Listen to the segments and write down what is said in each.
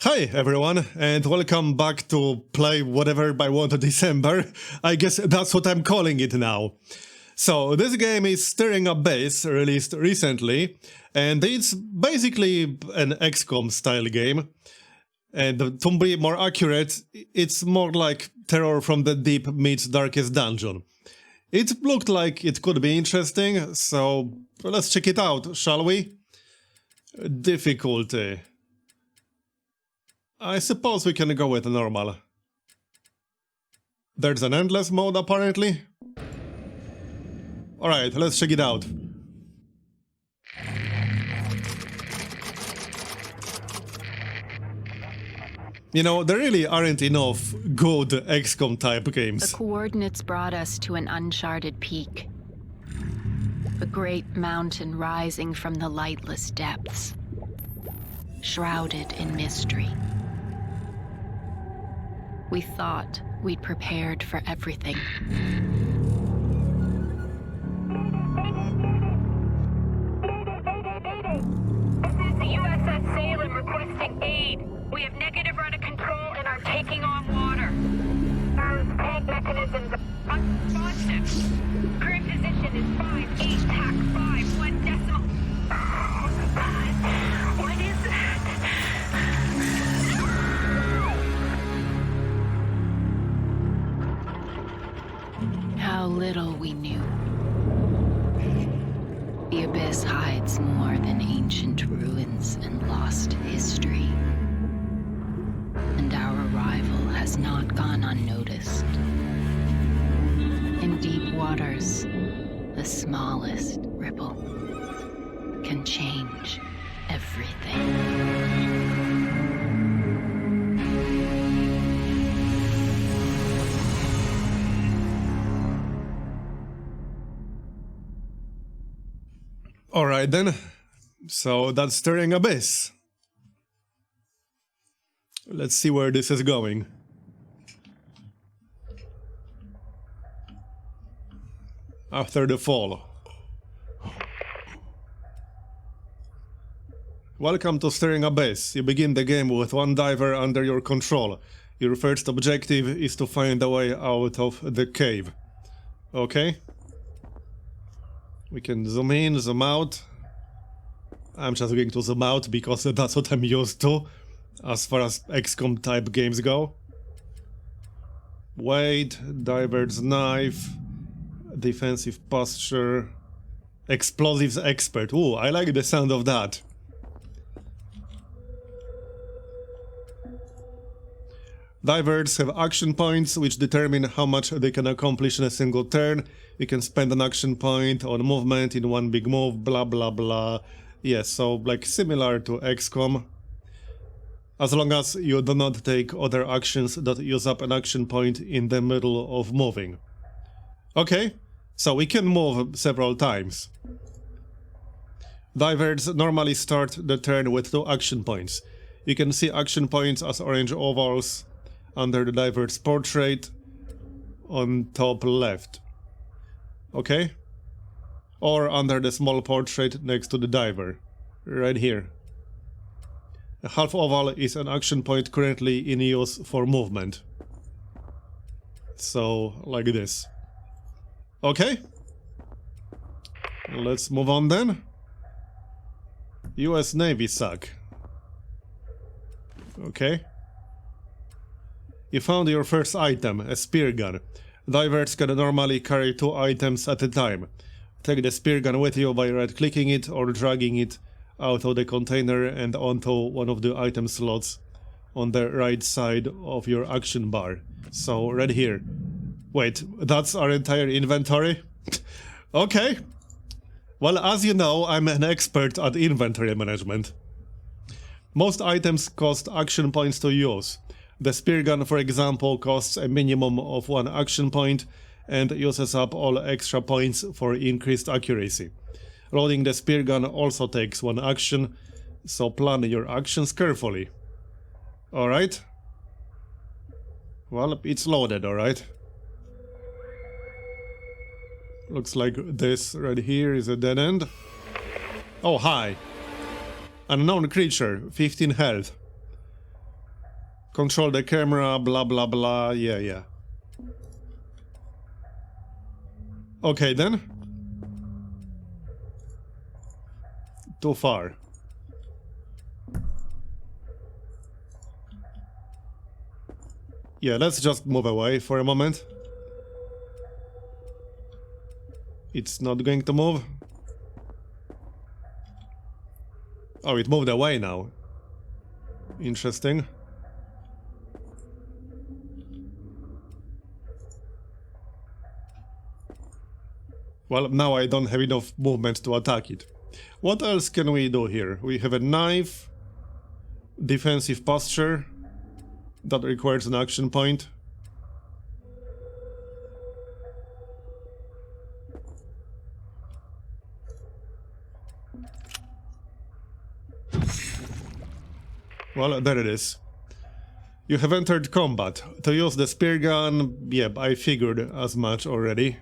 Hi everyone, and welcome back to Play Whatever I Want December. I guess that's what I'm calling it now. So this game is Stirring Up Base, released recently, and it's basically an XCOM style game. And to be more accurate, it's more like Terror from the Deep meets Darkest Dungeon. It looked like it could be interesting, so let's check it out, shall we? Difficulty. I suppose we can go with normal. There's an endless mode apparently. Alright, let's check it out. You know, there really aren't enough good XCOM type games. The coordinates brought us to an uncharted peak. A great mountain rising from the lightless depths, shrouded in mystery. We thought we'd prepared for everything. This is the USS Salem requesting aid. We have negative rudder control and are taking on water. Our tank mechanisms are unresponsive. Current position is 5-8 TAC 5 1 decimal. Oh my God. What is that? How little we knew. The abyss hides more than ancient ruins and lost history. And our arrival has not gone unnoticed. In deep waters, the smallest ripple can change everything. Alright then, so that's Stirring Abyss. Let's see where this is going. After the fall. Welcome to Stirring Abyss. You begin the game with one diver under your control. Your first objective is to find a way out of the cave. Okay? We can zoom in, zoom out. I'm just going to zoom out because that's what I'm used to as far as XCOM type games go. Wait, diver's knife, defensive posture, explosives expert. Ooh, I like the sound of that. Divers have action points which determine how much they can accomplish in a single turn. You can spend an action point on movement in one big move, blah blah blah. Yes, so like similar to XCOM. As long as you do not take other actions that use up an action point in the middle of moving. Okay, so we can move several times. Divers normally start the turn with 2 action points. You can see action points as orange ovals under the diver's portrait on top left. Okay? Or under the small portrait next to the diver. Right here. A half oval is an action point currently in use for movement. So, like this. Okay? Let's move on then. US Navy SAC. Okay. You found your first item, a spear gun. Divers can normally carry 2 items at a time. Take the spear gun with you by right-clicking it or dragging it out of the container and onto one of the item slots on the right side of your action bar. So, right here. Wait, that's our entire inventory? Okay. Well, as you know, I'm an expert at inventory management. Most items cost action points to use. The spear gun, for example, costs a minimum of 1 action point and uses up all extra points for increased accuracy. Loading the spear gun also takes 1 action, so plan your actions carefully. Alright? Well, it's loaded, alright? Looks like this right here is a dead end. Oh, hi! Unknown creature, 15 health. Control the camera, blah blah blah, yeah. Okay then. Too far. Yeah, let's just move away for a moment. It's not going to move. Oh, it moved away now. Interesting. Well, now I don't have enough movement to attack it. What else can we do here? We have a knife, defensive posture, that requires an action point. Well, there it is. You have entered combat. To use the spear gun, yep, I figured as much already.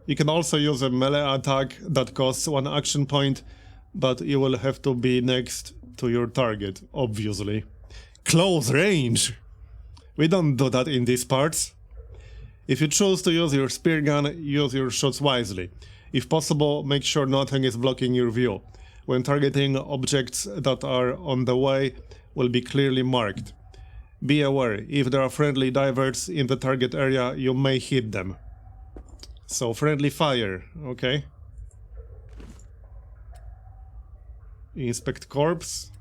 You can also use a melee attack that costs 1 action point, but you will have to be next to your target, obviously. Close range! We don't do that in these parts. If you choose to use your spear gun, use your shots wisely. If possible, make sure nothing is blocking your view. When targeting, objects that are on the way will be clearly marked. Be aware, if there are friendly divers in the target area, you may hit them. So, friendly fire, okay. Inspect corpse.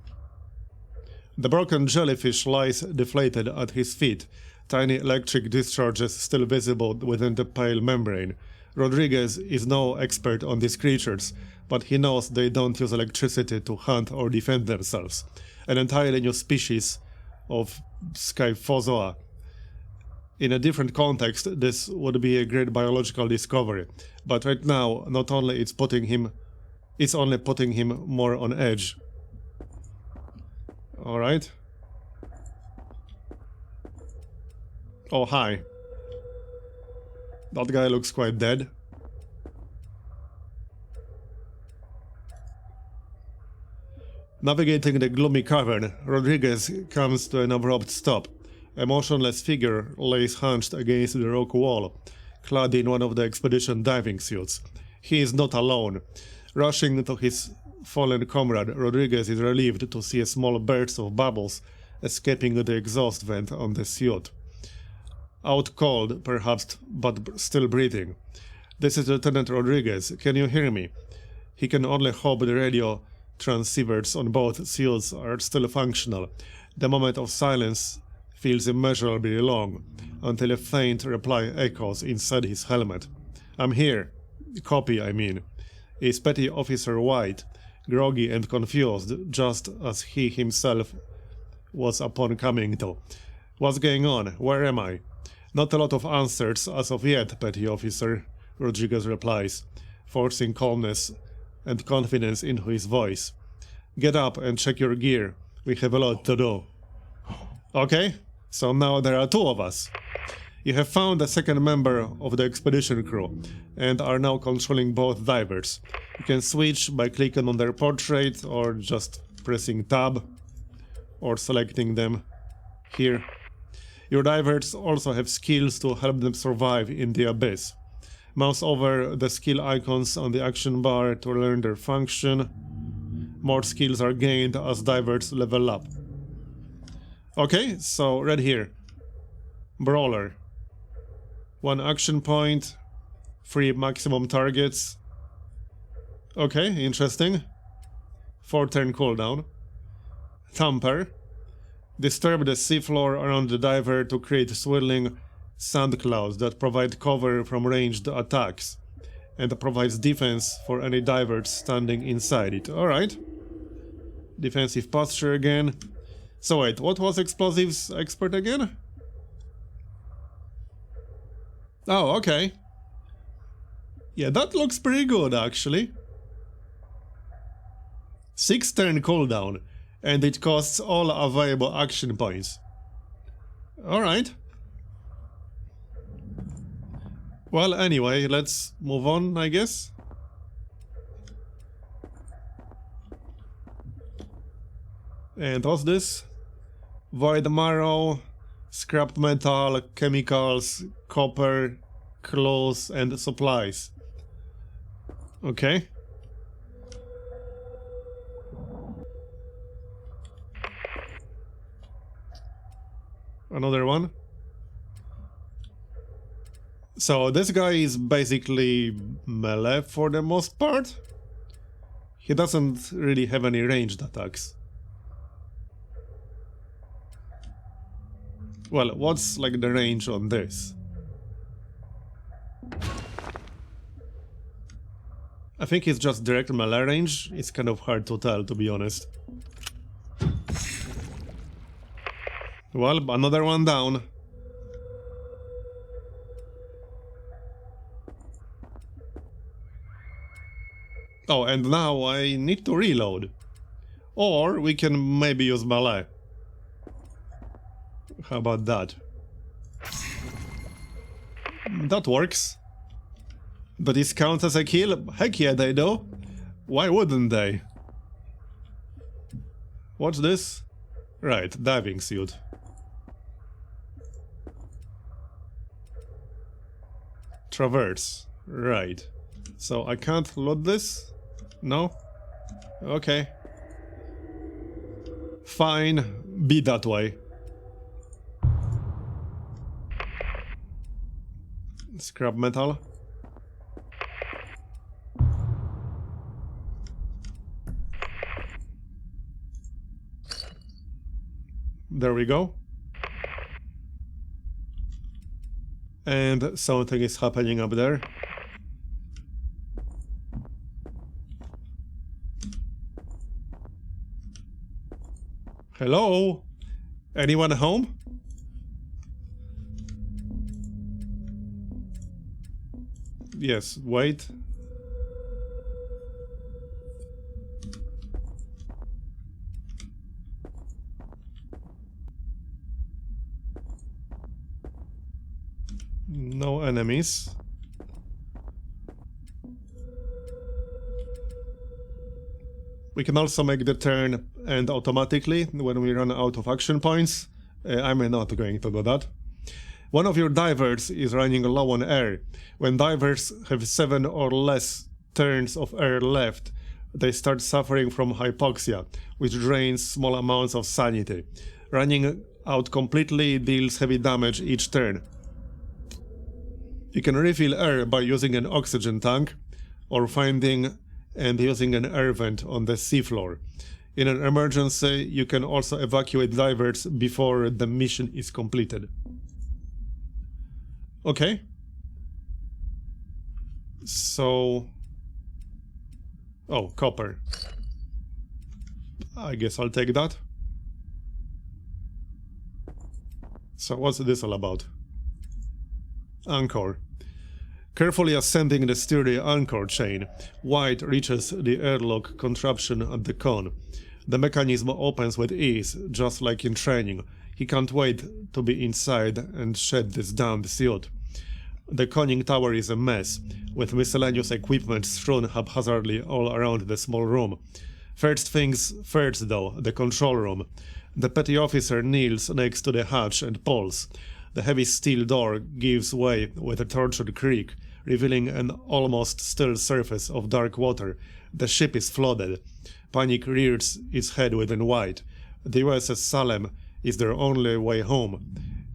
The broken jellyfish lies deflated at his feet, tiny electric discharges still visible within the pale membrane. Rodriguez is no expert on these creatures, but he knows they don't use electricity to hunt or defend themselves. An entirely new species of Scyphozoa. In a different context, this would be a great biological discovery, but right now, not only it's only putting him more on edge. Alright. Oh, hi. That guy looks quite dead. Navigating the gloomy cavern, Rodriguez comes to an abrupt stop. A motionless figure lays hunched against the rock wall, clad in one of the expedition diving suits. He is not alone. Rushing to his fallen comrade, Rodriguez is relieved to see a small burst of bubbles escaping the exhaust vent on the suit. Out cold, perhaps, but still breathing. This is Lieutenant Rodriguez. Can you hear me? He can only hope the radio transceivers on both suits are still functional. The moment of silence feels immeasurably long, until a faint reply echoes inside his helmet. I'm here. Copy, I mean. Is Petty Officer White, groggy and confused, just as he himself was upon coming to. What's going on? Where am I? Not a lot of answers as of yet, Petty Officer, Rodriguez replies, forcing calmness and confidence into his voice. Get up and check your gear. We have a lot to do. Okay, so now there are 2 of us. You have found a second member of the expedition crew, and are now controlling both divers. You can switch by clicking on their portrait, or just pressing tab, or selecting them here. Your divers also have skills to help them survive in the abyss. Mouse over the skill icons on the action bar to learn their function. More skills are gained as divers level up. Okay, so right here. Brawler. 1 action point, 3 maximum targets. Okay, interesting. 4 turn cooldown. Thumper. Disturb the seafloor around the diver to create swirling sand clouds that provide cover from ranged attacks, and provides defense for any divers standing inside it. Alright. Defensive posture again. So wait, what was explosives expert again? Oh, okay. Yeah, that looks pretty good, actually. 6 turn cooldown, and it costs all available action points. Alright. Well, anyway, let's move on, I guess. And what's this? Void marrow, scrap metal, chemicals, copper, clothes, and supplies. Okay. Another one. So this guy is basically melee for the most part. He doesn't really have any ranged attacks. Well, what's like the range on this? I think it's just direct melee range. It's kind of hard to tell, to be honest. Well, another one down. Oh, and now I need to reload. Or we can maybe use melee. How about that? That works. But this counts as a kill? Heck yeah, they do. Why wouldn't they? What's this? Right, diving suit. Traverse. Right. So I can't load this? No? Okay. Fine. Be that way. Scrap metal. There we go. And something is happening up there. Hello? Anyone home? Yes, wait. No enemies. We can also make the turn end automatically when we run out of action points. I'm not going to do that. One of your divers is running low on air. When divers have 7 or less turns of air left, they start suffering from hypoxia, which drains small amounts of sanity. Running out completely deals heavy damage each turn. You can refill air by using an oxygen tank, or finding and using an air vent on the seafloor. In an emergency, you can also evacuate divers before the mission is completed. Okay. So... oh, copper. I guess I'll take that. So what's this all about? Anchor. Carefully ascending the sturdy anchor chain, White reaches the airlock contraption at the con. The mechanism opens with ease, just like in training. He can't wait to be inside and shed this damned suit. The conning tower is a mess, with miscellaneous equipment strewn haphazardly all around the small room. First things first though, the control room. The petty officer kneels next to the hatch and pulls. The heavy steel door gives way with a tortured creak, revealing an almost still surface of dark water. The ship is flooded. Panic rears its head within White. The USS Salem is their only way home,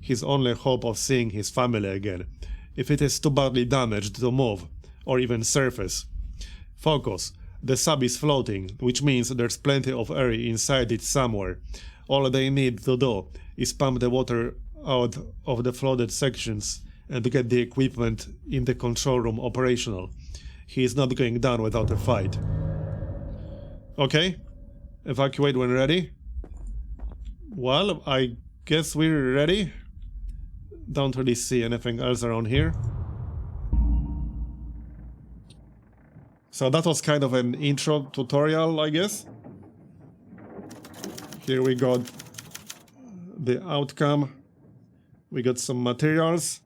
his only hope of seeing his family again. If it is too badly damaged to move, or even surface. Focus. The sub is floating, which means there's plenty of air inside it somewhere. All they need to do is pump the water out of the flooded sections and get the equipment in the control room operational. He is not going down without a fight. Okay. Evacuate when ready. Well, I guess we're ready. Don't really see anything else around here. So that was kind of an intro tutorial, I guess. Here we got the outcome. We got some materials.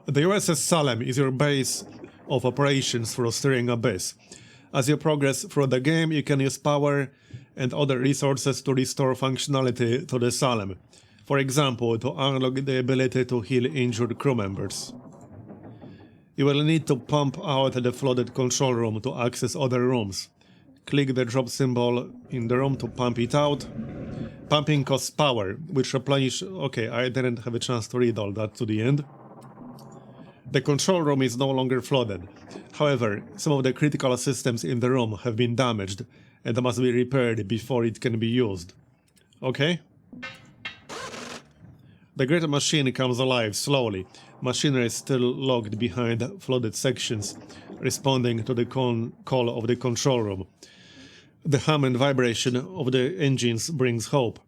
The USS Salem is your base of operations through Steering Abyss. As you progress through the game, you can use power and other resources to restore functionality to the Salem. For example, to unlock the ability to heal injured crew members. You will need to pump out the flooded control room to access other rooms. Click the drop symbol in the room to pump it out. Pumping costs power, which replenishes... Okay, I didn't have a chance to read all that to the end. The control room is no longer flooded. However, some of the critical systems in the room have been damaged and must be repaired before it can be used. Okay? The great machine comes alive slowly. Machinery is still locked behind flooded sections, responding to the call of the control room. The hum and vibration of the engines brings hope,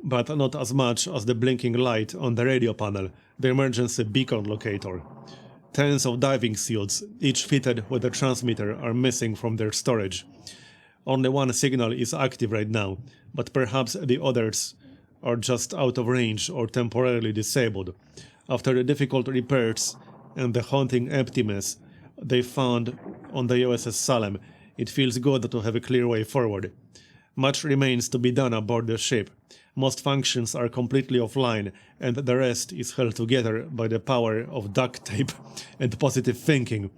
but not as much as the blinking light on the radio panel, the emergency beacon locator. Tens of diving suits, each fitted with a transmitter, are missing from their storage. Only one signal is active right now, but perhaps the others are just out of range or temporarily disabled. After the difficult repairs and the haunting emptiness they found on the USS Salem, it feels good to have a clear way forward. Much remains to be done aboard the ship. Most functions are completely offline, and the rest is held together by the power of duct tape and positive thinking.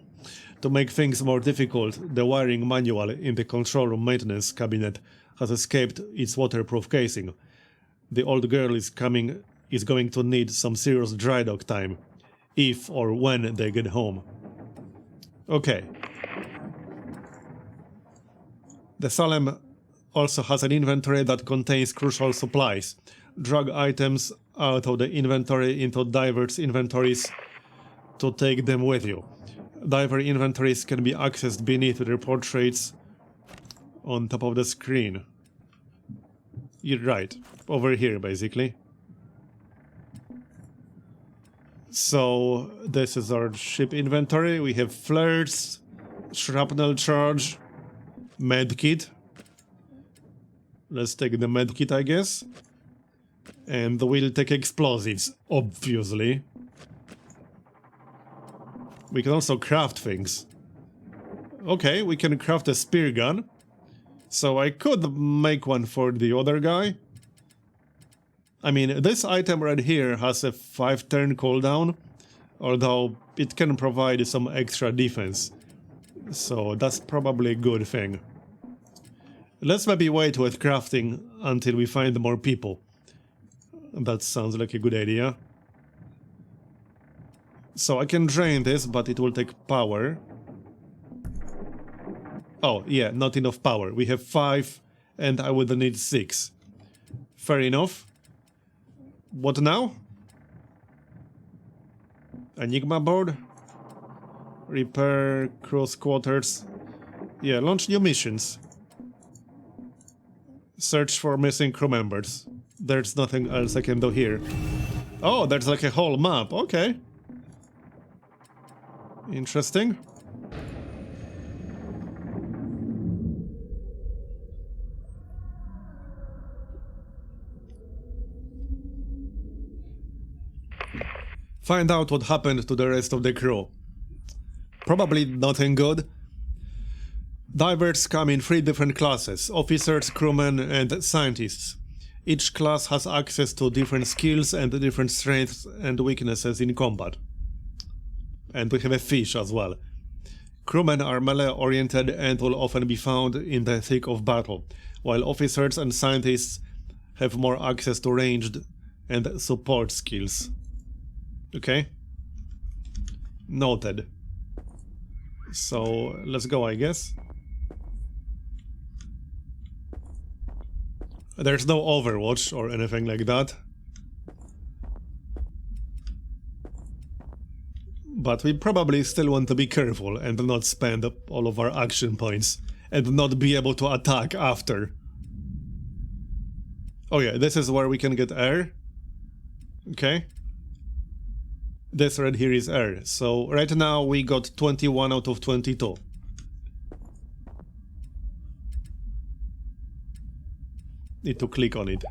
To make things more difficult, the wiring manual in the control room maintenance cabinet has escaped its waterproof casing. The old girl is going to need some serious dry dock time, if or when they get home. Okay. The Salem also has an inventory that contains crucial supplies. Drag items out of the inventory into divers' inventories to take them with you. Diver inventories can be accessed beneath the portraits on top of the screen. You're right, over here basically. So this is our ship inventory. We have flares, shrapnel charge, medkit. Let's take the medkit, I guess. And we'll take explosives, obviously. We can also craft things. Okay, we can craft a spear gun. So I could make one for the other guy. I mean, this item right here has a 5-turn cooldown, although it can provide some extra defense. So that's probably a good thing. Let's maybe wait with crafting until we find more people. That sounds like a good idea. So I can drain this, but it will take power. Oh, yeah, not enough power. We have 5, and I would need 6. Fair enough. What now? Enigma board? Repair cross quarters. Yeah, launch new missions. Search for missing crew members. There's nothing else I can do here. Oh, there's like a whole map. Okay. Interesting. Find out what happened to the rest of the crew. Probably nothing good. Divers come in 3 different classes: officers, crewmen, and scientists. Each class has access to different skills and different strengths and weaknesses in combat. And we have a fish as well. Crewmen are melee-oriented and will often be found in the thick of battle, while officers and scientists have more access to ranged and support skills. Okay. Noted. So, let's go, I guess. There's no Overwatch or anything like that. But we probably still want to be careful and not spend up all of our action points and not be able to attack after. Oh yeah, this is where we can get air. Okay. This right here is air. So right now we got 21 out of 22. Need to click on it.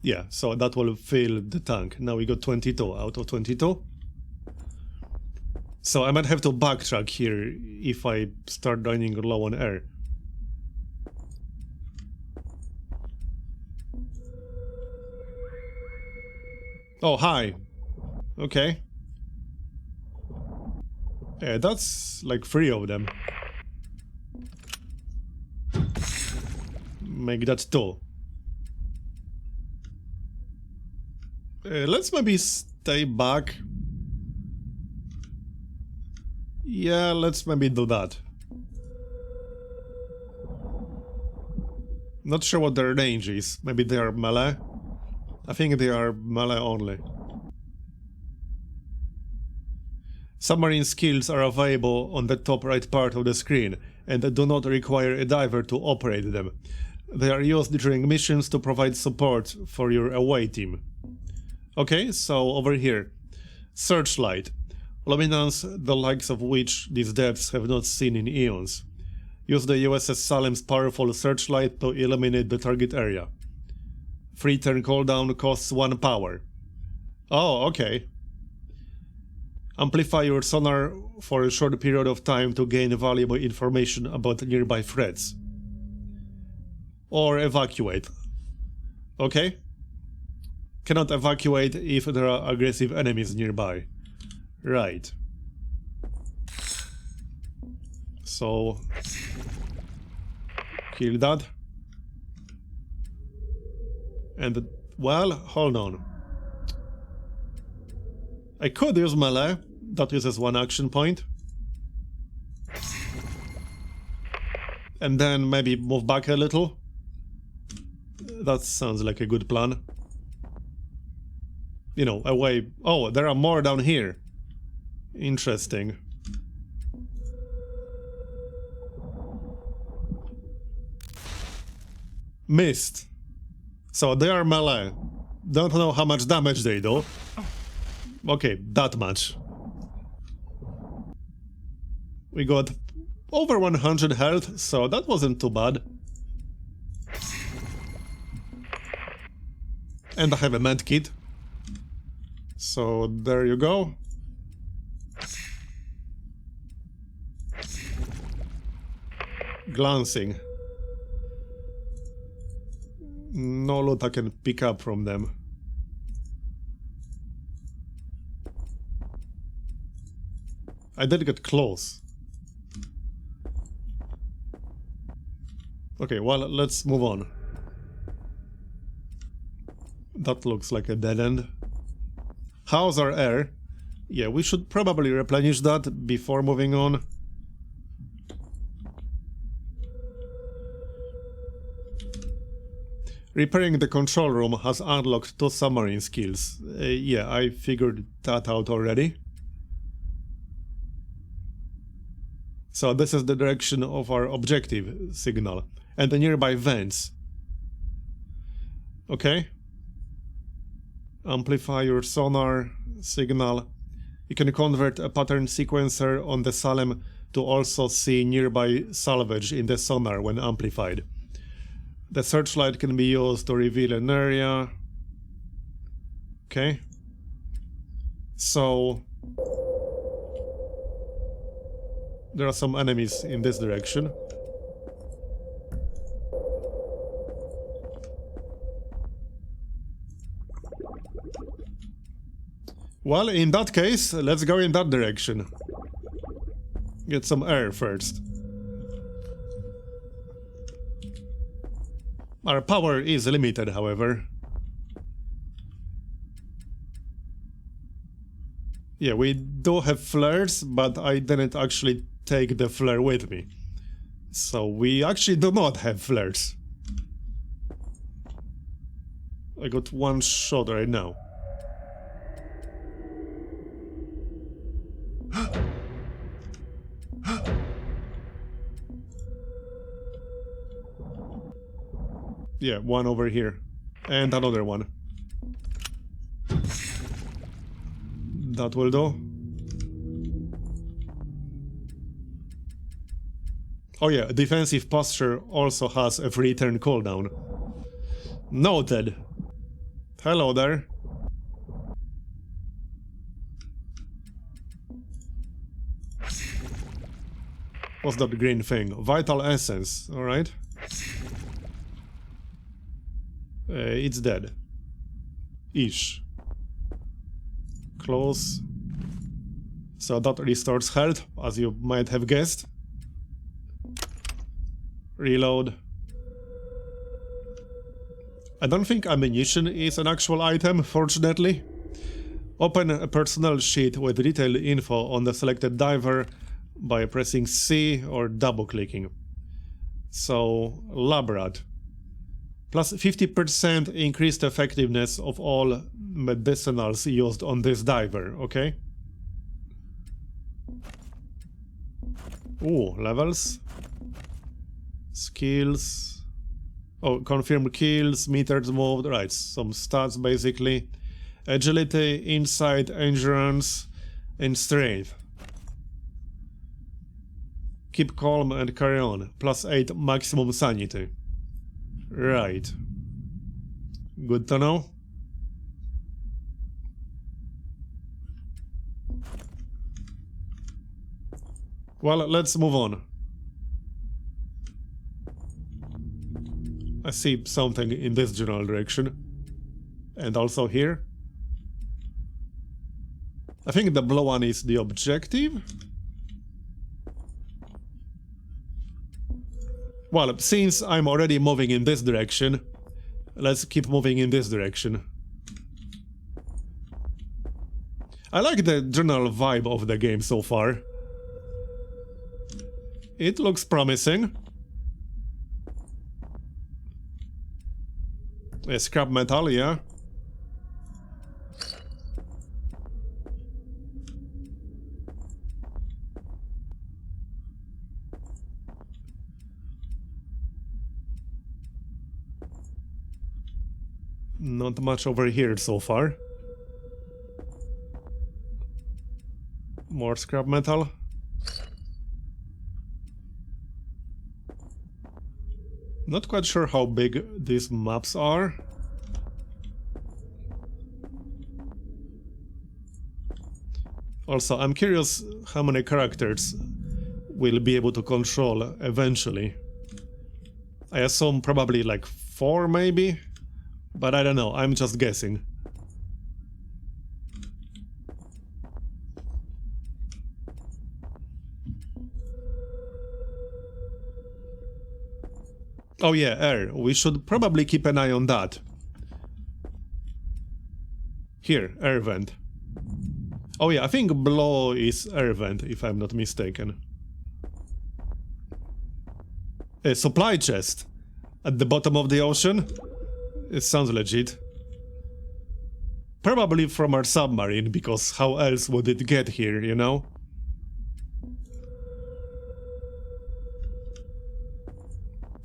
Yeah, so that will fill the tank. Now we got 22 out of 22. So I might have to backtrack here if I start running low on air. Oh, hi. Okay. Yeah, that's like 3 of them. Make that 2. Let's maybe stay back. Yeah, let's maybe do that. Not sure what their range is. Maybe they are melee? I think they are melee only. Submarine skills are available on the top right part of the screen, and they do not require a diver to operate them. They are used during missions to provide support for your away team. Okay, so over here. Searchlight. Luminance, the likes of which these depths have not seen in eons. Use the USS Salem's powerful searchlight to illuminate the target area. 3 turn cooldown costs 1 power. Oh, okay. Amplify your sonar for a short period of time to gain valuable information about nearby threats. Or evacuate. Okay. Cannot evacuate if there are aggressive enemies nearby. Right. So... kill that. And, well, hold on. I could use melee. That uses 1 action point. And then maybe move back a little. That sounds like a good plan. You know, away... Oh, there are more down here. Interesting. Missed. So they are melee. Don't know how much damage they do. Okay, that much. We got over 100 health, so that wasn't too bad. And I have a medkit. So there you go. Glancing. No loot I can pick up from them. I did get close. Okay, well, let's move on. That looks like a dead end. How's our air? Yeah, we should probably replenish that before moving on. Repairing the control room has unlocked 2 submarine skills. Yeah, I figured that out already. So this is the direction of our objective signal. And the nearby vents. Okay. Amplify your sonar signal. You can convert a pattern sequencer on the Salem to also see nearby salvage in the sonar when amplified. The searchlight can be used to reveal an area. Okay. So... there are some enemies in this direction. Well, in that case, let's go in that direction. Get some air first. Our power is limited, however. Yeah, we do have flares, but I didn't actually take the flare with me. So we actually do not have flares. I got 1 shot right now. Yeah, 1 over here. And another one. That will do. Oh yeah, defensive posture also has a 3 turn cooldown. Noted. Hello there. What's that green thing? Vital essence, alright. It's dead. Ish. Close. So that restores health, as you might have guessed. Reload. I don't think ammunition is an actual item, fortunately. Open a personnel sheet with detailed info on the selected diver by pressing C or double-clicking. So, lab rat. Plus 50% increased effectiveness of all medicinals used on this diver, okay? Ooh, levels. Skills. Oh, confirm kills, meters moved, right, some stats basically. Agility, insight, endurance, and strength. Keep calm and carry on. Plus 8 maximum sanity. Right. Good to know. Well, let's move on. I see something in this general direction. And also here. I think the blue one is the objective. Well, since I'm already moving in this direction, let's keep moving in this direction. I like the general vibe of the game so far. It looks promising. Scrap metal, yeah. Not much over here so far. More scrap metal. Not quite sure how big these maps are. Also, I'm curious how many characters we'll be able to control eventually. I assume probably like 4 maybe? But I don't know, I'm just guessing. Oh yeah, air. We should probably keep an eye on that. Here, air vent. Oh yeah, I think below is air vent, if I'm not mistaken. A supply chest. At the bottom of the ocean? It sounds legit. Probably from our submarine, because how else would it get here, you know?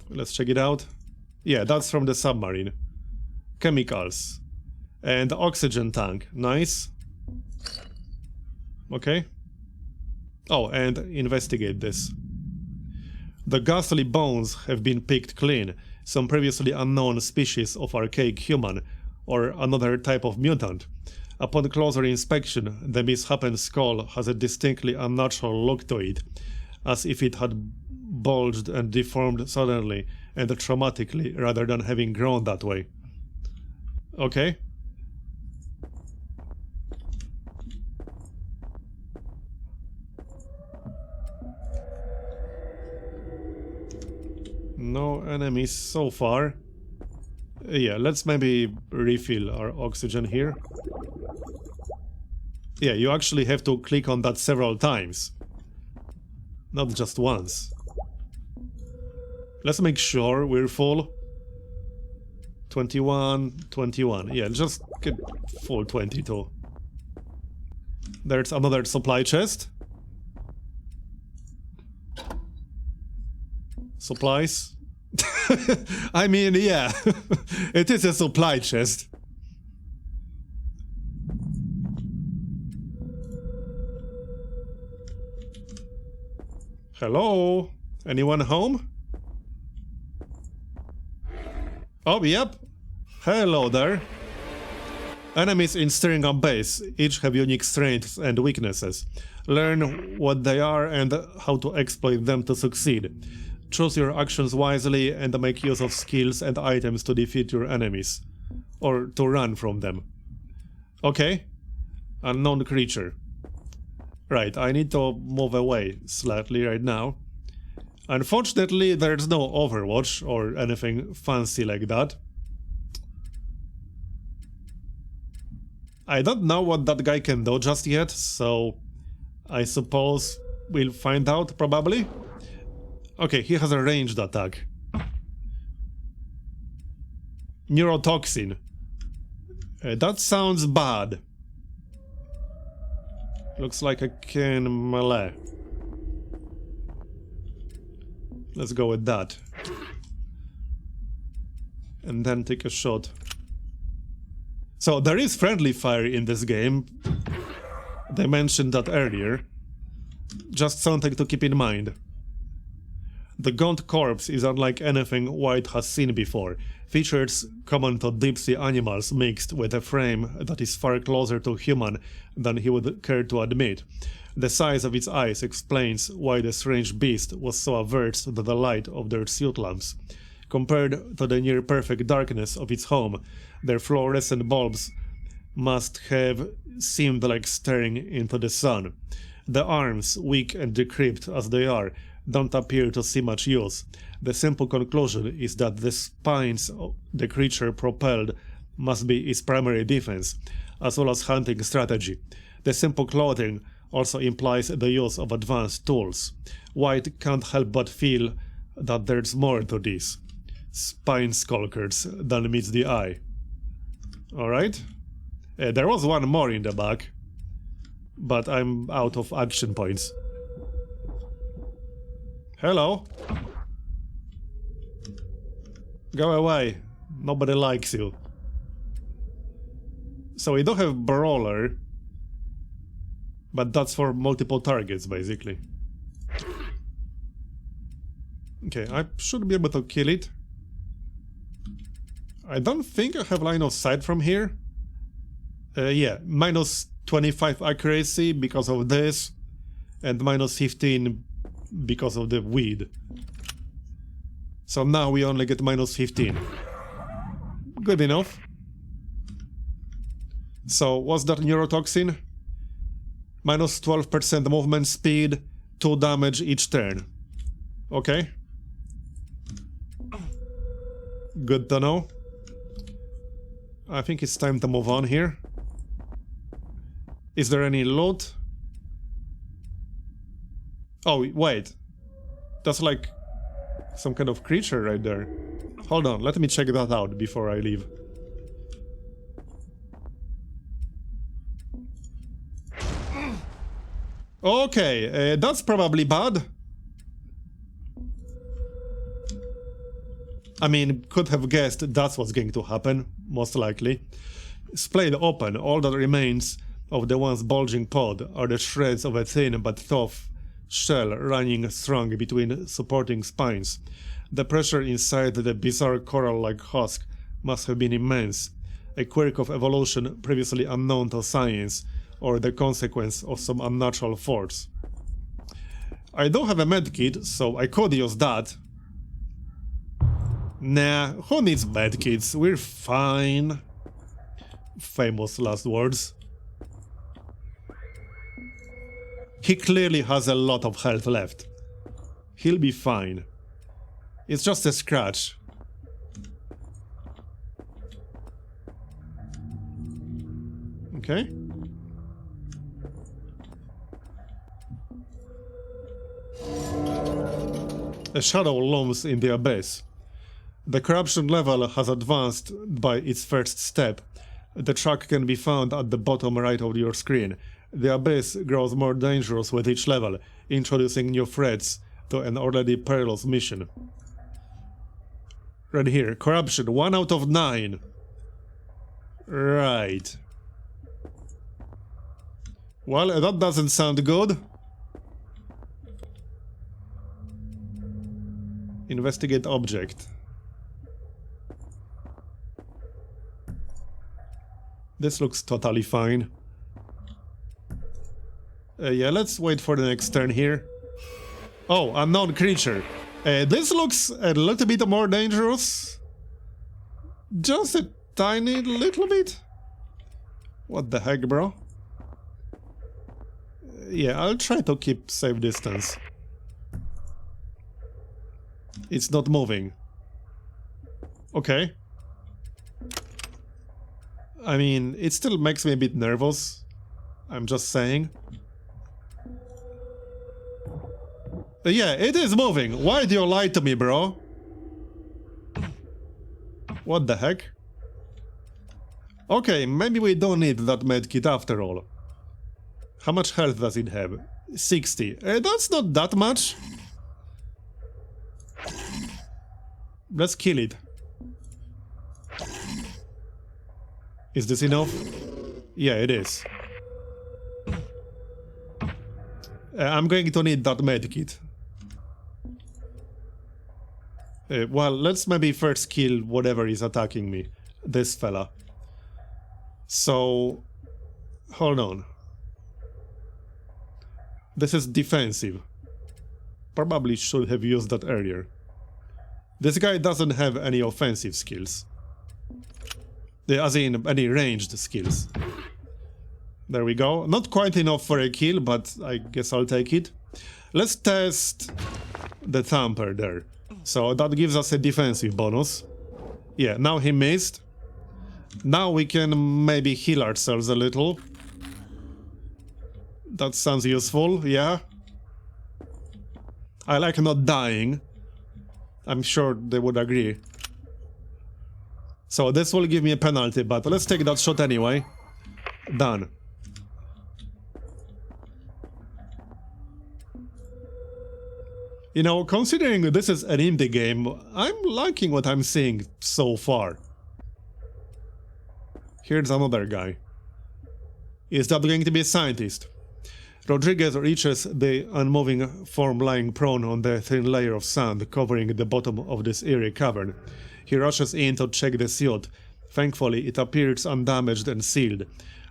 Let's check it out. Yeah, that's from the submarine. Chemicals. And oxygen tank. Nice. Okay. Oh, and investigate this. The ghastly bones have been picked clean. Some previously unknown species of archaic human, or another type of mutant. Upon closer inspection, the misshapen skull has a distinctly unnatural look to it, as if it had bulged and deformed suddenly and traumatically rather than having grown that way. Okay. No enemies so far. Yeah, let's maybe refill our oxygen here. Yeah, you actually have to click on that several times. Not just once. Let's make sure we're full. 21, 21. Yeah, just get full 22. There's another supply chest. Supplies. I mean, yeah, it is a supply chest. Hello? Anyone home? Oh, yep. Hello there. Enemies in steering up base each have unique strengths and weaknesses. Learn what they are and how to exploit them to succeed. Choose your actions wisely and make use of skills and items to defeat your enemies. Or to run from them. Okay. Unknown creature. Right, I need to move away slightly right now. Unfortunately, there's no Overwatch or anything fancy like that. I don't know what that guy can do just yet, so I suppose we'll find out probably. Okay, he has a ranged attack. Neurotoxin. That sounds bad. Looks like I can melee. Let's go with that. And then take a shot. So there is friendly fire in this game. They mentioned that earlier. Just something to keep in mind. The gaunt corpse is unlike anything White has seen before. Features common to deep sea animals mixed with a frame that is far closer to human than he would care to admit. The size of its eyes explains why the strange beast was so averse to the light of their suit lamps. Compared to the near-perfect darkness of its home, their fluorescent bulbs must have seemed like staring into the sun. The arms, weak and decrepit as they are, don't appear to see much use. The simple conclusion is that the spines the creature propelled must be its primary defense, as well as hunting strategy. The simple clothing also implies the use of advanced tools. White can't help but feel that there's more to these spine skulkers than meets the eye. Alright. There was one more in the back, but I'm out of action points. Hello. Go away. Nobody likes you. So we don't have Brawler, but that's for multiple targets, basically. Okay, I should be able to kill it. I don't think I have line of sight from here. Yeah, minus 25 accuracy because of this, and minus 15 because of the weed. So now we only get minus 15. Good enough. So what's that neurotoxin? Minus 12% movement speed, 2 damage each turn. Okay. Good to know. I think it's time to move on here. Is there any loot? Oh, wait. That's like some kind of creature right there. Hold on, let me check that out before I leave. Okay, that's probably bad. I mean, could have guessed that's what's going to happen, most likely. Splayed open, all that remains of the once bulging pod are the shreds of a thin but tough shell running strong between supporting spines. The pressure inside the bizarre coral-like husk must have been immense, a quirk of evolution previously unknown to science, or the consequence of some unnatural force. I don't have a medkit, so I could use that. Nah, who needs medkits? We're fine. Famous last words. He clearly has a lot of health left. He'll be fine. It's just a scratch. Okay. A shadow looms in the abyss. The corruption level has advanced by its first step. The track can be found at the bottom right of your screen. The abyss grows more dangerous with each level, introducing new threats to an already perilous mission. Right here, corruption, 1 out of 9. Right. Well, that doesn't sound good. Investigate object. This looks totally fine. Yeah, let's wait for the next turn here. Oh, unknown creature. This looks a little bit more dangerous. Just a tiny little bit. What the heck, bro? Yeah, I'll try to keep safe distance. It's not moving. Okay. I mean, it still makes me a bit nervous. I'm just saying. Yeah, it is moving. Why do you lie to me, bro? What the heck? Okay, maybe we don't need that medkit after all. How much health does it have? 60. That's not that much. Let's kill it. Is this enough? Yeah, it is. I'm going to need that medkit. Well, let's maybe first kill whatever is attacking me. This fella. So... hold on. This is defensive. Probably should have used that earlier. This guy doesn't have any offensive skills. As in, any ranged skills. There we go. Not quite enough for a kill, but I guess I'll take it. Let's test the tamper there. So that gives us a defensive bonus. Yeah, now he missed. Now we can maybe heal ourselves a little. That sounds useful, yeah. I like not dying. I'm sure they would agree. So this will give me a penalty, but let's take that shot anyway. Done. You know, considering this is an indie game, I'm liking what I'm seeing so far. Here's another guy. Is that going to be a scientist? Rodriguez reaches the unmoving form lying prone on the thin layer of sand covering the bottom of this eerie cavern. He rushes in to check the suit. Thankfully, it appears undamaged and sealed.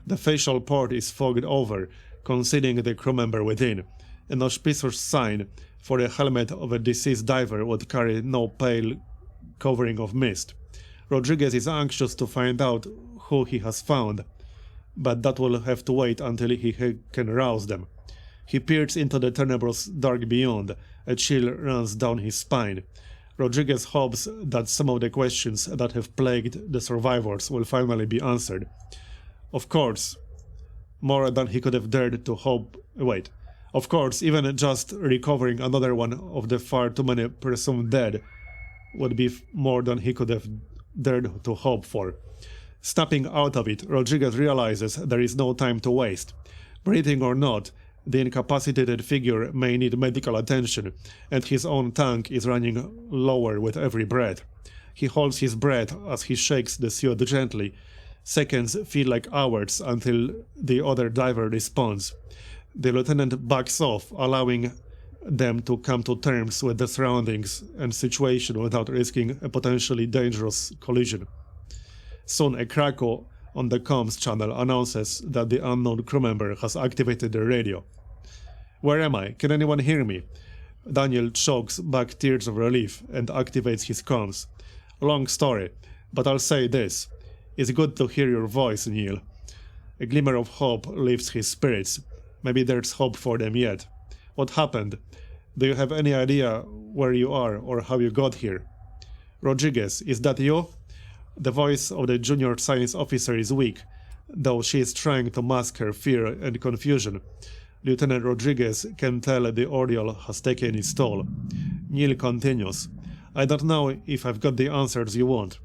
The facial port is fogged over, concealing the crew member within. An auspicious sign, for the helmet of a deceased diver would carry no pale covering of mist. Rodriguez is anxious to find out who he has found, but that will have to wait until he can rouse them. He peers into the tenebrous dark beyond. A chill runs down his spine. Rodriguez hopes that some of the questions that have plagued the survivors will finally be answered. Of course, more than he could have dared to hope... Wait. Of course, even just recovering another one of the far too many presumed dead would be more than he could have dared to hope for. Snapping out of it, Rodriguez realizes there is no time to waste. Breathing or not, the incapacitated figure may need medical attention, and his own tank is running lower with every breath. He holds his breath as he shakes the suit gently. Seconds feel like hours until the other diver responds. The lieutenant backs off, allowing them to come to terms with the surroundings and situation without risking a potentially dangerous collision. Soon a crackle on the comms channel announces that the unknown crew member has activated the radio. Where am I? Can anyone hear me? Daniel chokes back tears of relief and activates his comms. Long story, but I'll say this. It's good to hear your voice, Neil. A glimmer of hope lifts his spirits. Maybe there's hope for them yet. What happened? Do you have any idea where you are or how you got here? Rodriguez, is that you? The voice of the junior science officer is weak, though she is trying to mask her fear and confusion. Lieutenant Rodriguez can tell the ordeal has taken its toll. Neil continues. I don't know if I've got the answers you want.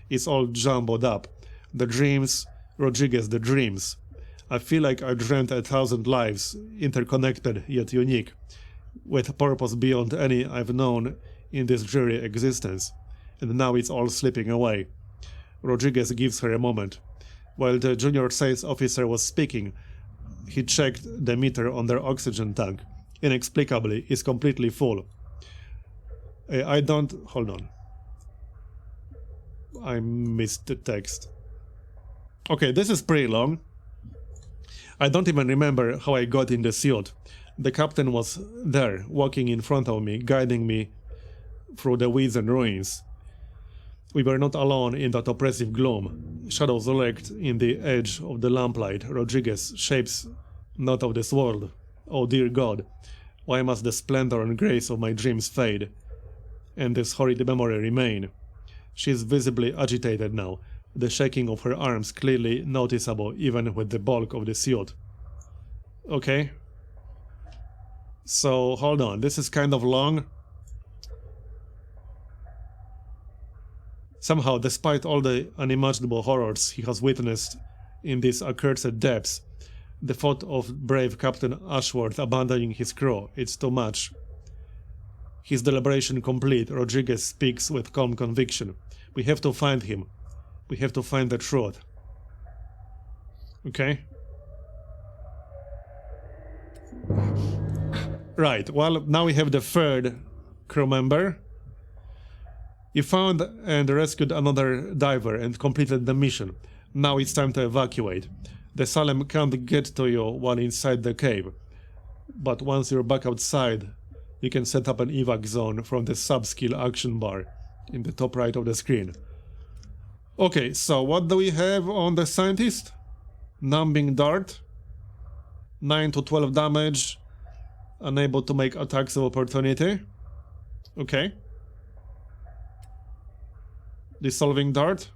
It's all jumbled up. The dreams, Rodriguez, the dreams. I feel like I dreamt 1,000 lives, interconnected yet unique, with purpose beyond any I've known in this dreary existence. And now it's all slipping away. Rodriguez gives her a moment. While the junior science officer was speaking, he checked the meter on their oxygen tank. Inexplicably, it's completely full. I don't... Hold on. I missed the text. Okay, this is pretty long. I don't even remember how I got in the suit. The captain was there, walking in front of me, guiding me through the weeds and ruins. We were not alone in that oppressive gloom. Shadows lurked in the edge of the lamplight. Rodriguez, shapes not of this world. Oh dear God, why must the splendor and grace of my dreams fade, and this horrid memory remain? She is visibly agitated now, the shaking of her arms clearly noticeable even with the bulk of the suit. Okay. So, hold on, this is kind of long. Somehow, despite all the unimaginable horrors he has witnessed in these accursed depths, the thought of brave Captain Ashworth abandoning his crew, it's too much. His deliberation complete, Rodriguez speaks with calm conviction. We have to find him. We have to find the truth. Okay? Right, well, now we have the third crew member. You found and rescued another diver and completed the mission. Now it's time to evacuate. The Salem can't get to you while inside the cave. But once you're back outside, you can set up an evac zone from the sub-skill action bar in the top right of the screen. Okay, so what do we have on the scientist? Numbing dart. 9 to 12 damage. Unable to make attacks of opportunity. Okay. Dissolving dart.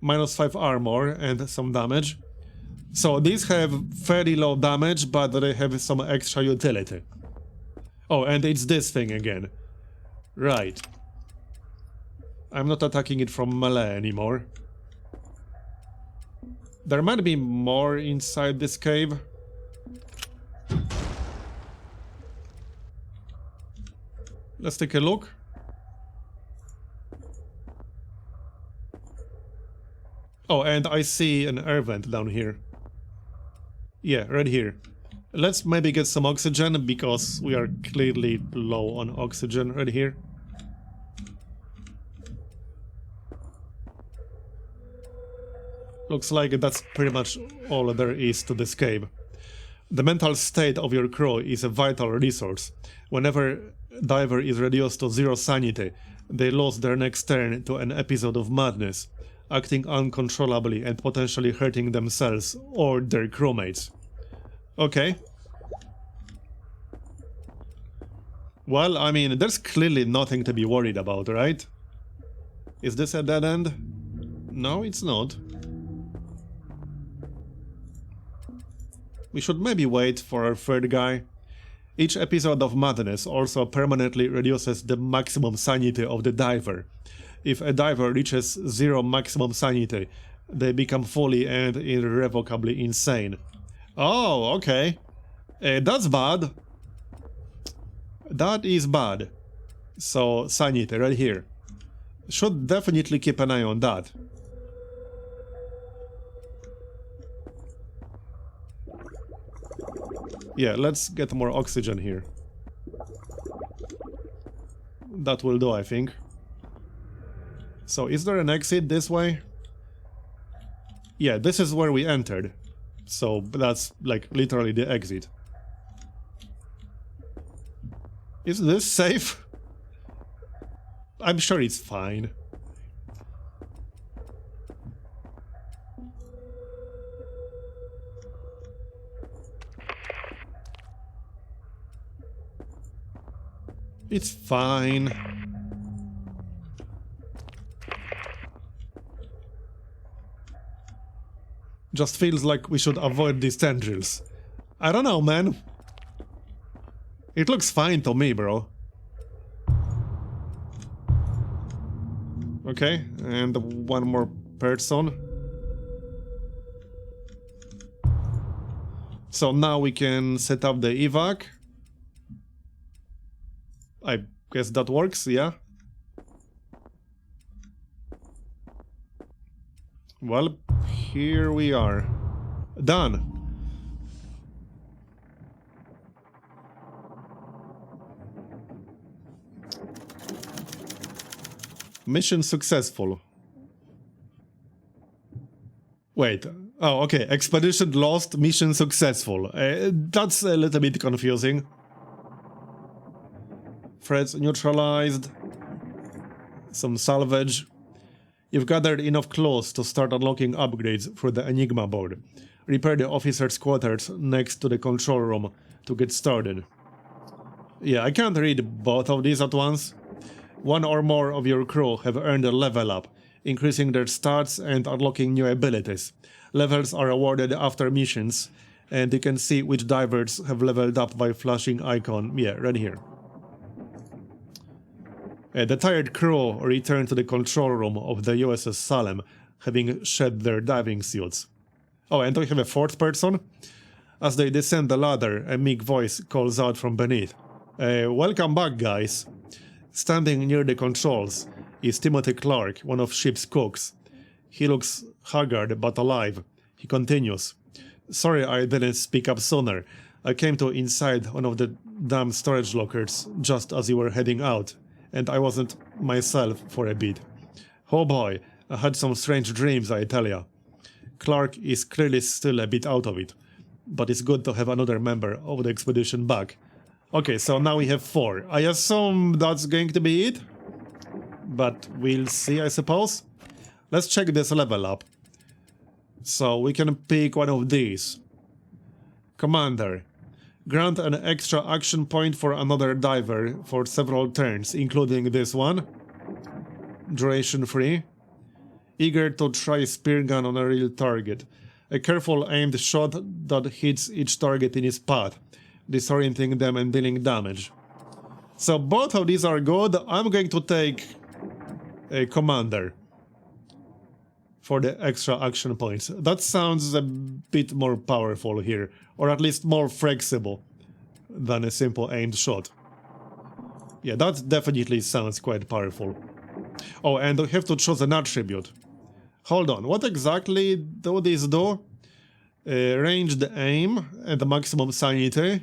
-5 armor and some damage. So these have fairly low damage, but they have some extra utility. Oh, and it's this thing again. Right. I'm not attacking it from melee anymore. There might be more inside this cave. Let's take a look. Oh, and I see an air vent down here. Yeah, right here. Let's maybe get some oxygen, because we are clearly low on oxygen right here. Looks like that's pretty much all there is to this cave. The mental state of your crew is a vital resource. Whenever diver is reduced to 0 sanity, they lose their next turn to an episode of madness, acting uncontrollably and potentially hurting themselves or their crewmates. Okay. Well, I mean, there's clearly nothing to be worried about, right? Is this a dead end? No, it's not. We should maybe wait for our third guy. Each episode of madness also permanently reduces the maximum sanity of the diver. If a diver reaches 0 maximum sanity, they become fully and irrevocably insane. Oh, okay. That's bad. That is bad. So, sanity right here. Should definitely keep an eye on that. Yeah, let's get more oxygen here. That will do, I think. So, is there an exit this way? Yeah, this is where we entered. So, that's, like, literally the exit. Is this safe? I'm sure it's fine. It's fine. Just feels like we should avoid these tendrils. I don't know, man. It looks fine to me, bro. Okay, and one more person. So now we can set up the evac. I guess that works, yeah? Well, here we are. Done. Mission successful. Wait. Oh, okay. Expedition lost, mission successful. That's a little bit confusing. Threats neutralized. Some salvage. You've gathered enough clues to start unlocking upgrades through the Enigma board. Repair the officers' quarters next to the control room to get started. Yeah, I can't read both of these at once. One or more of your crew have earned a level up, increasing their stats and unlocking new abilities. Levels are awarded after missions, and you can see which divers have leveled up by flashing icon, yeah, right here. The tired crew return to the control room of the USS Salem, having shed their diving suits. Oh, and we have a fourth person. As they descend the ladder, a meek voice calls out from beneath. Welcome back, guys. Standing near the controls is Timothy Clark, one of ship's cooks. He looks haggard but alive. He continues. Sorry I didn't speak up sooner. I came to inside one of the damn storage lockers just as you were heading out, and I wasn't myself for a bit. Oh boy, I had some strange dreams, I tell ya. Clark is clearly still a bit out of it, but it's good to have another member of the expedition back. Okay, so now we have 4. I assume that's going to be it, but we'll see, I suppose. Let's check this level up. So we can pick one of these. Commander. Grant an extra action point for another diver for several turns, including this one. Duration free. Eager to try spear gun on a real target. A careful aimed shot that hits each target in its path, disorienting them and dealing damage. So both of these are good. I'm going to take a commander for the extra action points. That sounds a bit more powerful here, or at least more flexible than a simple aimed shot. Yeah, that definitely sounds quite powerful. Oh, and we have to choose an attribute. Hold on, what exactly do these do? Ranged aim and maximum sanity.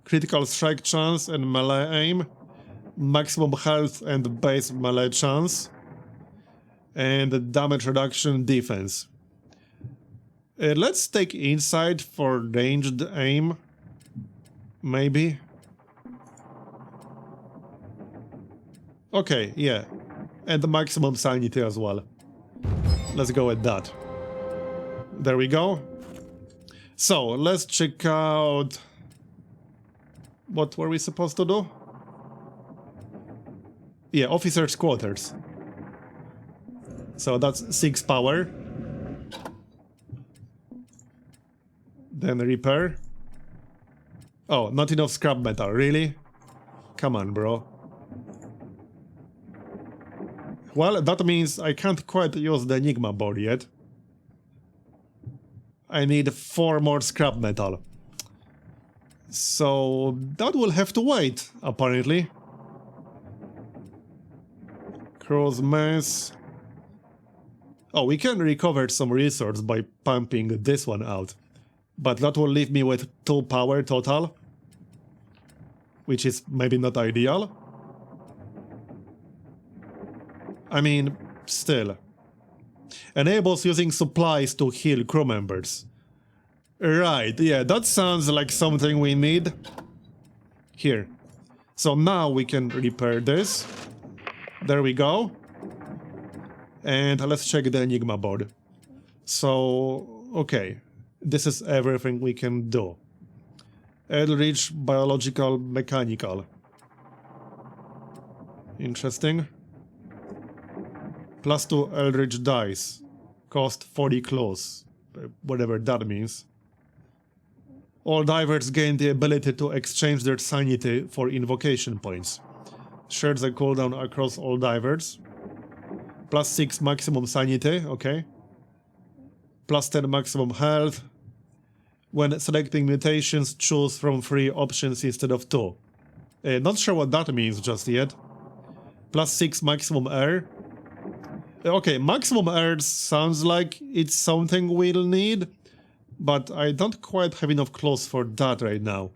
Critical strike chance and melee aim. Maximum health and base melee chance. And damage reduction defense. Let's take insight for ranged aim. Maybe. Okay, yeah. And the maximum sanity as well. Let's go with that. There we go. So, let's check out... What were we supposed to do? Yeah, officers' quarters. So that's 6 power. Then repair. Oh, not enough scrap metal, really? Come on, bro. Well, that means I can't quite use the Enigma board yet. I need 4 more scrap metal. So that will have to wait, apparently. Cross mess. Oh, we can recover some resource by pumping this one out. But that will leave me with 2 power total. Which is maybe not ideal. I mean, still. Enables using supplies to heal crew members. Right, yeah, that sounds like something we need. Here. So now we can repair this. There we go. And let's check the Enigma board. So, okay. This is everything we can do. Eldritch, biological, mechanical. Interesting. +2 Eldritch dice. Cost 40 claws. Whatever that means. All divers gain the ability to exchange their sanity for invocation points. Shares a cooldown across all divers. +6 maximum sanity, okay. +10 maximum health. When selecting mutations, choose from 3 options instead of 2. Not sure what that means just yet. +6 maximum air. Okay, maximum air sounds like it's something we'll need, but I don't quite have enough clothes for that right now.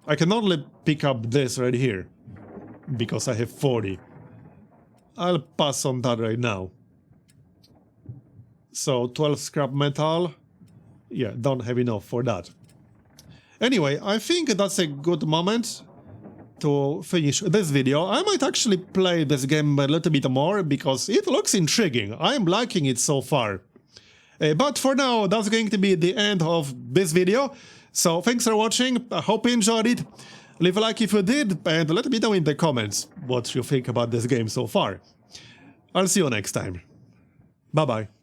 I can only pick up this right here, because I have 40. I'll pass on that right now. So 12 scrap metal. Yeah, don't have enough for that. Anyway, I think that's a good moment to finish this video. I might actually play this game a little bit more because it looks intriguing. I'm liking it so far. But for now, that's going to be the end of this video. So thanks for watching. I hope you enjoyed it. Leave a like if you did, and let me know in the comments what you think about this game so far. I'll see you next time. Bye bye.